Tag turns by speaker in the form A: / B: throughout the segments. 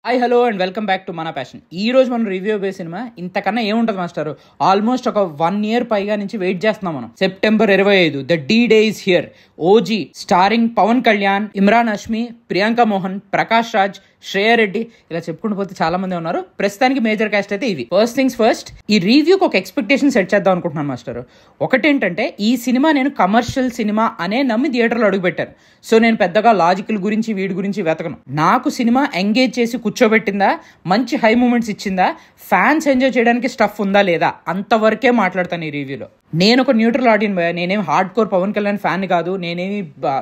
A: Hi hello and welcome back to మన passion. ఈ రోజు మనం రివ్యూ అయ్యే సినిమా ఇంతకన్నా ఏముంటది మాస్టర్, ఆల్మోస్ట్ ఒక 1 year పైగా నుంచి వెయిట్ చేస్తున్నాం మనం. September 25 the D day is here. OG starring Pawan Kalyan, Emraan Hashmi, Priyanka Mohan, Prakash Raj, Shreya Reddy, ఇలా చెప్పుకుంటూ పోతే చాలా మంది ఉన్నారు. ప్రస్తుతానికి మేజర్ కాస్ట్ అయితే ఇవి. ఫస్ట్ థింగ్స్ ఫస్ట్, ఈ రివ్యూకి ఒక ఎక్స్పెక్టేషన్ సెట్ చేద్దాం అనుకుంటున్నాను మాస్టర్. ఒకటేంటంటే, ఈ సినిమా నేను కమర్షియల్ సినిమా అనే నమ్మి థియేటర్లో అడుగుపెట్టాను. సో నేను పెద్దగా లాజికల్ గురించి వీడి గురించి వెతకను. నాకు సినిమా ఎంగేజ్ చేసి కూర్చోబెట్టిందా, మంచి హై మూమెంట్స్ ఇచ్చిందా, ఫ్యాన్స్ ఎంజాయ్ చేయడానికి స్టఫ్ ఉందా లేదా, అంతవరకే మాట్లాడతాను ఈ రివ్యూలో. నేను ఒక న్యూట్రల్ ఆడియన్ బాయ్. నేనేం hard core Pawan Kalyan fan కాదు, నేనేమి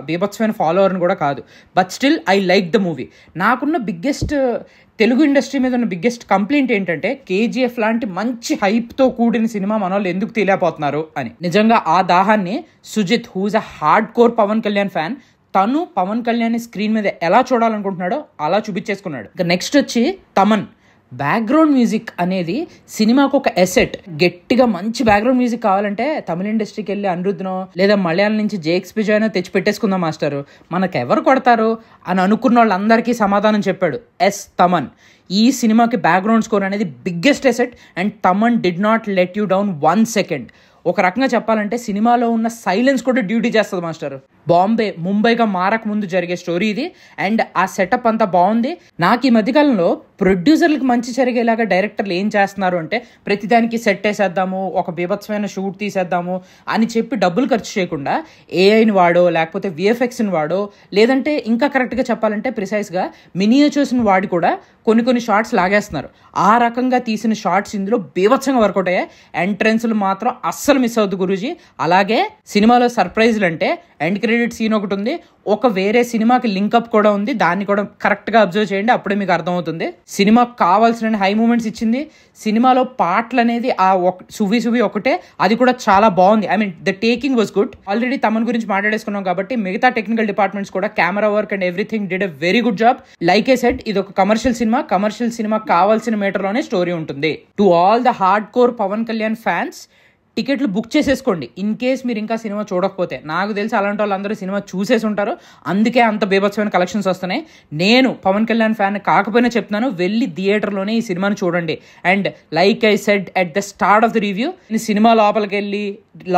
A: బీభత్సమైన ఫాలోవర్ని కూడా కాదు. But still I like the movie. నాకున్న బిగ్గెస్ట్ తెలుగు ఇండస్ట్రీ మీద ఉన్న బిగ్గెస్ట్ కంప్లైంట్ ఏంటంటే, కేజీఎఫ్ లాంటి మంచి హైప్తో కూడిన సినిమా మన వాళ్ళు ఎందుకు తెలియపోతున్నారు అని. నిజంగా ఆ దాహాన్ని Sujeeth, whose a hard core Pawan Kalyan fan, తను పవన్ కళ్యాణ్ స్క్రీన్ మీద ఎలా చూడాలనుకుంటున్నాడో అలా చూపించేసుకున్నాడు. ఇక నెక్స్ట్ వచ్చి తమన్. బ్యాక్గ్రౌండ్ మ్యూజిక్ అనేది సినిమాకు ఒక ఎసెట్. గట్టిగా మంచి బ్యాక్గ్రౌండ్ మ్యూజిక్ కావాలంటే తమిళ ఇండస్ట్రీకి వెళ్ళి అనిరుద్నో లేదా మలయాళం నుంచి జేక్స్ బిజాయ్నో తెచ్చి పెట్టేసుకుందాం మాస్టర్. మనకు ఎవరు కొడతారు అని అనుకున్న వాళ్ళందరికీ సమాధానం చెప్పాడు తమన్. ఈ సినిమాకి బ్యాక్గ్రౌండ్ స్కోర్ అనేది biggest asset and Thaman did not let you down 1 second. ఒక రకంగా చెప్పాలంటే సినిమాలో ఉన్న సైలెన్స్ కూడా డ్యూటీ చేస్తుంది మాస్టర్. బాంబే ముంబైగా మారక ముందు జరిగే స్టోరీ ఇది. అండ్ ఆ సెటప్ అంతా బాగుంది. నాకు ఈ మధ్యకాలంలో ప్రొడ్యూసర్లకు మంచి జరిగేలాగా డైరెక్టర్లు ఏం చేస్తున్నారు అంటే, ప్రతిదానికి సెట్ వేసేద్దాము, ఒక బీభత్సమైన షూట్ తీసేద్దాము అని చెప్పి డబ్బులు ఖర్చు చేయకుండా ఏఐని వాడో లేకపోతే విఎఫ్ఎక్స్ని వాడో, లేదంటే ఇంకా కరెక్ట్గా చెప్పాలంటే ప్రిసైజ్గా మినియేచర్స్ని వాడి కూడా కొన్ని షార్ట్స్ లాగేస్తున్నారు. ఆ రకంగా తీసిన షార్ట్స్ ఇందులో బీభత్సంగా వర్కౌట్ అయ్యాయి. ఎంట్రెన్స్లు మాత్రం అస్సలు మిస్ అవుద్దు గురూజీ. అలాగే సినిమాలో సర్ప్రైజ్లు అంటే ఎండ్ క్రెడిట్ సీన్ ఒకటి ఉంది, ఒక వేరే సినిమాకి లింకప్ కూడా ఉంది. దాన్ని కూడా కరెక్ట్గా అబ్జర్వ్ చేయండి, అప్పుడే మీకు అర్థమవుతుంది. సినిమాకి కావాల్సిన హై మూమెంట్స్ ఇచ్చింది. సినిమాలో పాటలు అనేది ఆ సువి ఒకటే, అది కూడా చాలా బాగుంది. I mean the taking was good. Already Thaman గురించి మాట్లాడేసుకున్నాం కాబట్టి మిగతా టెక్నికల్ డిపార్ట్మెంట్స్ కూడా camera work and everything did a very good job. Like I said, ఇది ఒక కమర్షియల్ సినిమా కావాల్సిన మీటర్లోనే స్టోరీ ఉంటుంది. To all the hard core Pawan Kalyan fans, టికెట్లు బుక్ చేసేసుకోండి ఇన్ కేస్ మీరు ఇంకా సినిమా చూడకపోతే. నాకు తెలిసి అలాంటి వాళ్ళందరూ సినిమా చూసేసి ఉంటారు, అందుకే అంత బీభత్సమైన కలెక్షన్స్ వస్తున్నాయి. నేను పవన్ కళ్యాణ్ ఫ్యాన్ కాకపోయినా చెప్తున్నాను, వెళ్ళి థియేటర్లోనే ఈ సినిమాని చూడండి. And like I said at the start of the review, నేను సినిమా లోపలికి వెళ్ళి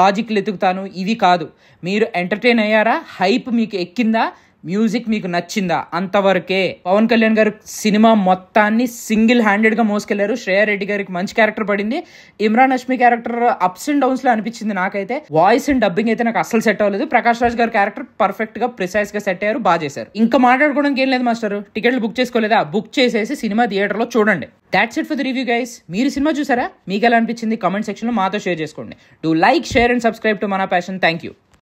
A: లాజిక్లు ఎతుకుతాను ఇవి కాదు. మీరు ఎంటర్టైన్ అయ్యారా, హైప్ మీకు ఎక్కిందా, మ్యూజిక్ మీకు నచ్చిందా, అంతవరకే. పవన్ కళ్యాణ్ గారు సినిమా మొత్తాన్ని సింగిల్ హ్యాండెడ్గా మోసుకెళ్లారు. శ్రేయ రెడ్డి గారికి మంచి క్యారెక్టర్ పడింది. Imran Hashmi character ups and downs లో అనిపించింది నాకైతే. వాయిస్ అండ్ డబ్బింగ్ అయితే నాకు అస్సలు సెట్ అవ్వలేదు. ప్రకాష్ రాజ్ గారి క్యారెక్టర్ పర్ఫెక్ట్ గా ప్రిసైజ్ గా సెట్ అయ్యారు, బాగా చేశారు. ఇంకా మాట్లాడుకోవడానికి ఏం లేదు మాస్టర్. టికెట్లు బుక్ చేసుకోలేదా, బుక్ చేసేసి సినిమా థియేటర్ లో చూడండి. That's it for the review guys. మీరు సినిమా చూసారా, మీకు ఎలా అనిపించింది కామెంట్ సెక్షన్ లో మాతో షేర్ చేసుకోండి. Do like, share and subscribe to మన ప్యాషన్. Thank you.